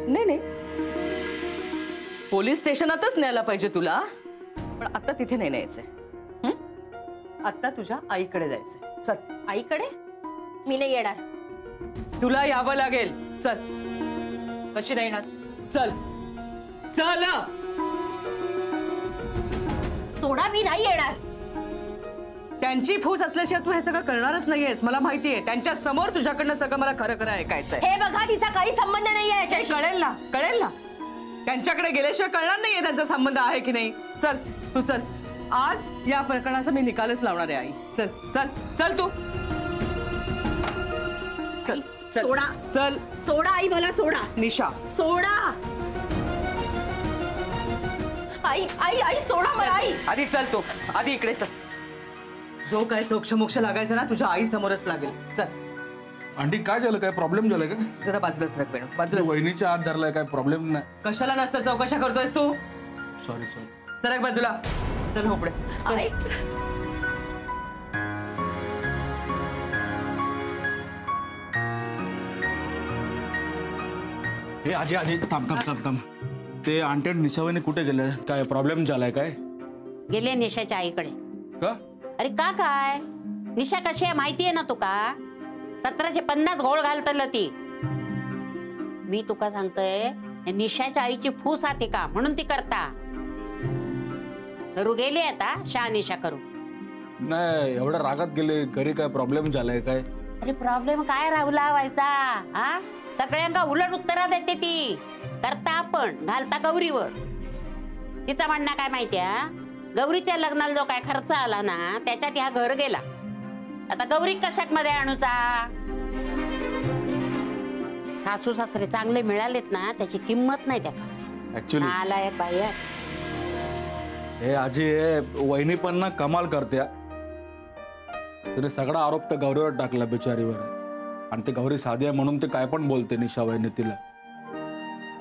नाही नाही, पोलीस स्टेशनातच न्यायला पाहिजे तुला, पण आता तिथे नाही न्यायचंय. आता तुझ्या आईकडे जायचंय. चल. आईकडे? मी नाही येणार. तुला यावं लागेल. चल. कशी नाही येणार? चल चल. सोडा, मी नाही येणार. त्यांची फूस असल्याशिवाय तू हे सगळं करणारच नाहीयेस, मला माहितीये. त्यांच्या समोर तुझ्याकडनं सगळं मला खरं खरं ऐकायचंय. हे बघा, तिचा काही संबंध नाहीये याच्याशी. कळेल ना, कळेल ना. त्यांच्याकडे गेल्याशिवाय कळणार नाहीये त्यांचा संबंध आहे की नाही. चल तू चल. आज या प्रकरणाचा मी निकालच लावणार आहे आई. चल चल चल तू. चल सोडा. चल. सोडा आई, मला सोडा. निशा सोडा. आई आई आई सोडा मला. आई आधी चल तू. आधी इकडे चल. जो काय सोक्ष लागायचं ना तुझ्या आई समोरच लागेल. चल. आंटी काय झालं? काय प्रॉब्लेम झालाय का? जरा बाजूला सरक बेणू, बाजूला. वहिनीच्या हात धरलाय, काय प्रॉब्लेम नाही? कशाला नसतं चौकशा करतोयस तू? Sorry sorry. सरक बाजूला. चल हो पुढे. आई. हे आजी आजी थांब थांब थांब थांब. ते आंटी आणि निशावणी कुठे गेले? काय प्रॉब्लेम झालाय काय? गेले निशाच्या आईकडे. का? अरे का काय? निशा कशी आहे माहितीये ना तुका? 1750 घोळ घालतल ती. मी तुका सांगतोय, निशाच्या आईची फूस आते का म्हणून ती करता. सरू गेली आता शहा निशा करू. नाही, एवढ्या रागात गेले घरी, काय प्रॉब्लेम झालाय काय? अरे प्रॉब्लेम काय राहुला व्हायचा? हा, सगळ्यांना उलट उत्तरा देते ती. करता आपण, घालता गौरीवर. तिचं म्हणणं काय माहितीये? गौरीच्या लग्नाला जो काय खर्च आला ना त्याच्यात ह्या घर गेला. आता गौरी कशाक मध्ये आणूचा? सासू सासरे चांगले मिळालेत ना त्याची किंमत नाही त्याका. ऍक्च्युली आला एक बाई. हे आजी, हे वहिनी पण ना कमाल करते. तिने सगळा आरोप तर गौरीवर टाकला बिचारीवर. आणि ते गौरी साधी आहे म्हणून ते काय पण बोलते निशा वहिनी तिला.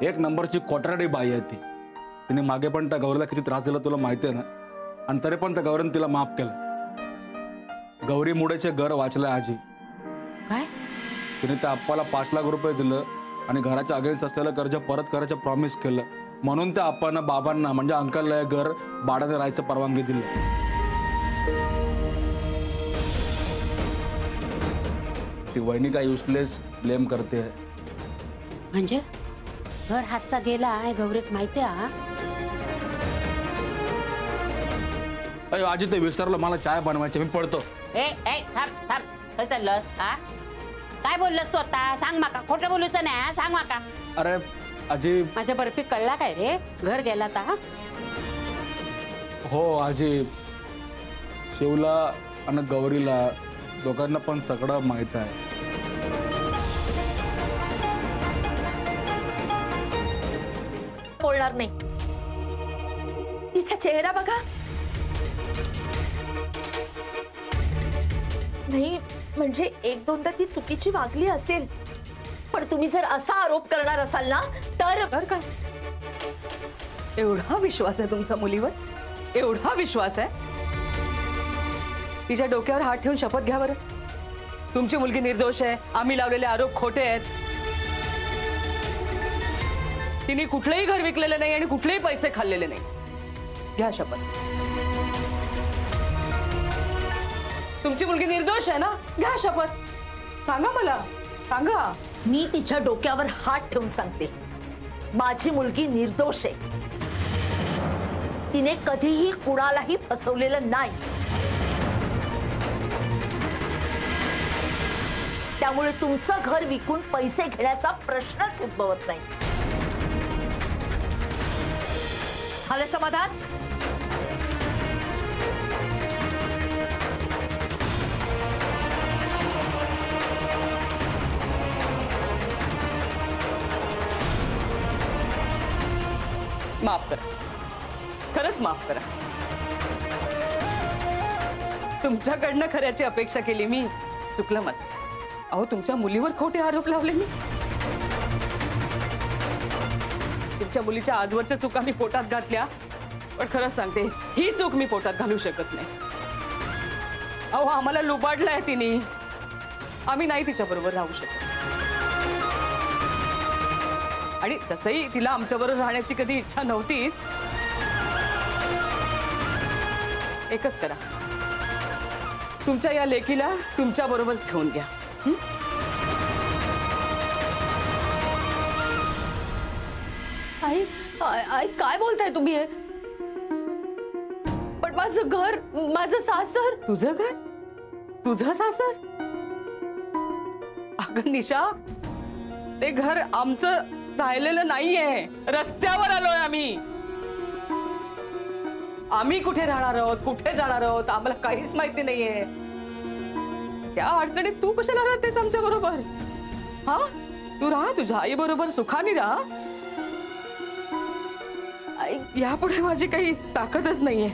एक नंबरची कोटराडी बाई आहे ती. तिने मागे पण त्या गौरीला किती त्रास दिला तुला माहिती आहे ना. आणि तरी पण त्या गौरीने तिला माफ केलं. गौरी मुडेचे घर वाचलंय आजी. काय? तिने त्या आप्पाला 5 लाख रुपये दिलं आणि घराच्या अगेन्स्ट असलेलं कर्ज परत करायचं प्रॉमिस केलं. म्हणून त्या आप्पानं बाबांना म्हणजे अंकलला घर भाड्याने राहायचं परवानगी दिली. ती वहिनी काय युजलेस ब्लेम करते. म्हणजे घर हातचा गेला आहे गौरीक माहिती आहे? अरे आजी, ते विसरलं, मला चाय बनवायची, मी पडतो. ए ए थांब थांब. काय चाललं? हा, काय बोललंस तू आता? सांग माका. खोटं बोलूचं नाही, सांग माका. अरे आजी. माझ्या बर्फी कळला काय रे? घर गेला ता? हो आजी, शिवला आणि गौरीला दोघांना पण सगळं माहित आहे. बोलणार नाही. तिचा चेहरा बघा. नाही म्हणजे एक दोनदा ती चुकीची वागली असेल, पण तुम्ही जर असा आरोप करणार असाल ना तर काय एवढा विश्वास आहे तुमचा मुलीवर? एवढा विश्वास आहे? तिच्या डोक्यावर हात ठेवून शपथ घ्या बरं. तुमची मुलगी निर्दोष आहे, आम्ही लावलेले आरोप खोटे आहेत. तिने कुठलेही घर विकलेले नाही आणि कुठलेही पैसे खाल्लेले नाही. घ्या शपथ. तुमची मुलगी निर्दोष आहे ना? घ्या शपथ. सांगा मला, सांगा. मी तिच्या डोक्यावर हात ठेवून सांगते, माझी मुलगी निर्दोष आहे. तिने कधीही कुणालाही फसवलेलं नाही. त्यामुळे तुमचं घर विकून पैसे घेण्याचा प्रश्नच उद्भवत नाही. झालं समाधान? माफ करा, खरंच माफ करा. तुमच्याकडनं खऱ्याची अपेक्षा केली मी. चुकलं माझं. अहो, तुमच्या मुलीवर खोटे आरोप लावले मी. तुमच्या मुलीच्या आजवरच्या चुका मी पोटात घातल्या, पण खरंच सांगते ही चूक मी पोटात घालू शकत नाही. अहो, आम्हाला लुबाडलाय तिने. आम्ही नाही तिच्या बरोबर राहू शकत. आणि तसंही तिला आमच्याबरोबर राहण्याची कधी इच्छा नव्हतीच. एकच करा, तुमच्या या लेकीला तुमच्या बरोबरच ठेवून घ्या. आई आई काय बोलताय तुम्ही हे? पण माझं घर, माझं सासर. तुझं घर, तुझं सासर? अगं निशा, ते घर आमचं राहिलेलं नाहीये. रस्त्यावर आलोय आम्ही. आम्ही कुठे राहणार आहोत, कुठे जाणार आहोत, आम्हाला काहीच माहिती नाहीये. त्या अडचणीत तू कशाला राहतेस आमच्या बरोबर? हा, तू राहा तुझ्या आई बरोबर सुखाने राहा. आई, यापुढे माझी काही ताकदच नाहीये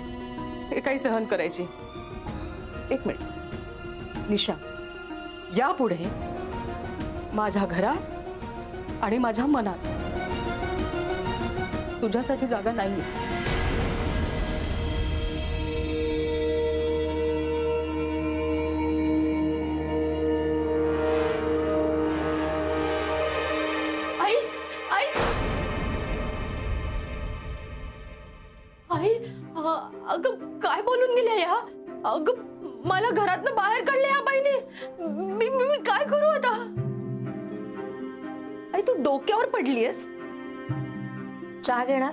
हे काही सहन करायची. एक मिनिट निशा, यापुढे माझ्या घरात आणि माझ्या मनात तुझ्यासाठी जागा नाहीये. आई आई आई अगं काय बोलून गेल्या या? अगं मला घरातनं बाहेर काढले या बाईने. मी मी मी काय करू आता? आई तू डोक्यावर पडलीयस. चहा घेणार?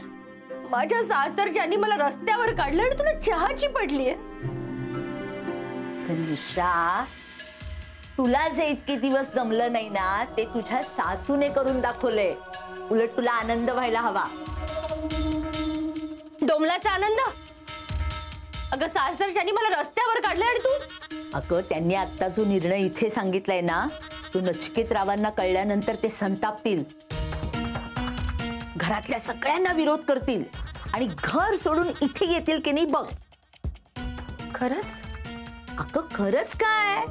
माझ्या सासरच्यांनी मला रस्त्यावर काढलं आणि तुला चहाची पडलीये. निशा, तुला जे इतके दिवस जमलं नाही ना ते तुझ्या सासूने करून दाखवले. उलट तुला आनंद व्हायला हवा. डोंबलाचा आनंद? अगं सासरच्यांनी मला रस्त्यावर काढले आणि तू? अगं त्यांनी आता जो निर्णय इथे सांगितलाय ना तो नचिकेतरावांना कळल्यानंतर ते संतापतील, घरातल्या सगळ्यांना विरोध करतील आणि घर सोडून इथे येतील की नाही बघ. खरंच? अगं खरंच काय,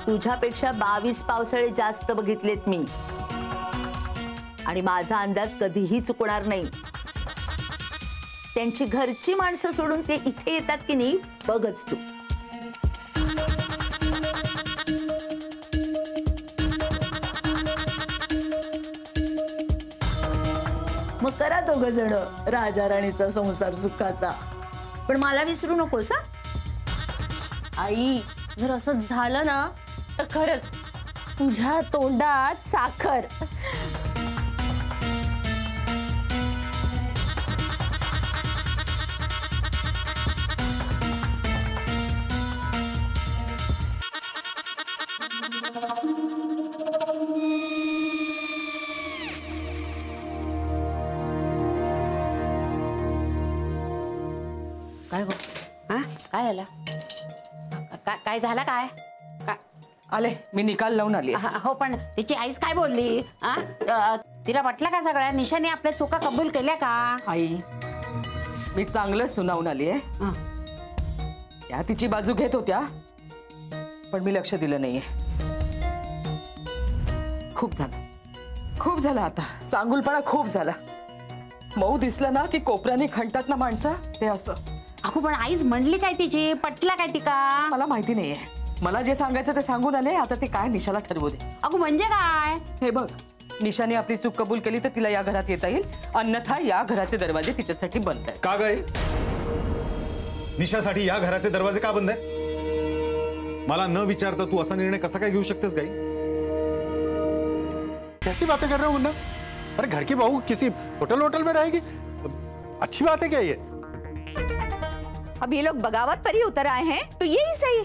तुझ्यापेक्षा 22 पावसाळे जास्त बघितलेत मी आणि माझा अंदाज कधीही चुकणार नाही. त्यांची घरची माणसं सोडून ते इथे येतात की नाही बघच तू. मग करा दोघं जण राजा राणीचा संसार सुखाचा. पण मला विसरू नकोस हा. आई जर असं झालं ना तर खरंच तुझ्या तोंडात साखर. काय गो? हा काय झालं? काय झालं काय? आले, मी निकाल लावून आली. हो पण तिची आईच काय बोलली? तिला वाटलं का सगळ्या निशाने आपल्या चुका कबूल केल्या का? आई, मी चांगलं सुनावून आली आहे. त्या तिची बाजू घेत होत्या पण मी लक्ष दिलं नाहीये. खूप झालं आता. चांगुलपणा खूप झाला. मऊ दिसलं ना की कोपऱ्याने खणतात ना माणसं, ते असं. अगो पण आईच म्हणली काय तिची? पटला काय ती का? मला माहिती नाहीये. मला जे सांगायचं ते सांगून आले. आता ते काय निशाला ठरवू दे. अगो म्हणजे काय? हे बघ, निशाने आपली चूक कबूल केली तर तिला या घरात येता येईल, अन्यथा या घराचे दरवाजे तिच्यासाठी बंद आहेत. का गं? निशासाठी या घराचे दरवाजे का बंद आहे? मला न विचारता तू असा निर्णय कसा काय घेऊ शकतेस गाई? कैसी बातें कर रहे हो मुन्ना? अरे घर की बहू किसी होटल में रहेगी? अच्छी बात है क्या ये? अब ये लोग बगावत पर ही उतर आए हैं तो यही सही।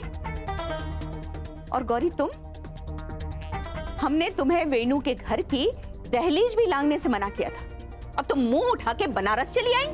और गौरी तुम, हमने तुम्हें वेणु के घर की दहलीज भी लांघने से मना किया था, अब तुम मुंह उठा के बनारस चली आई।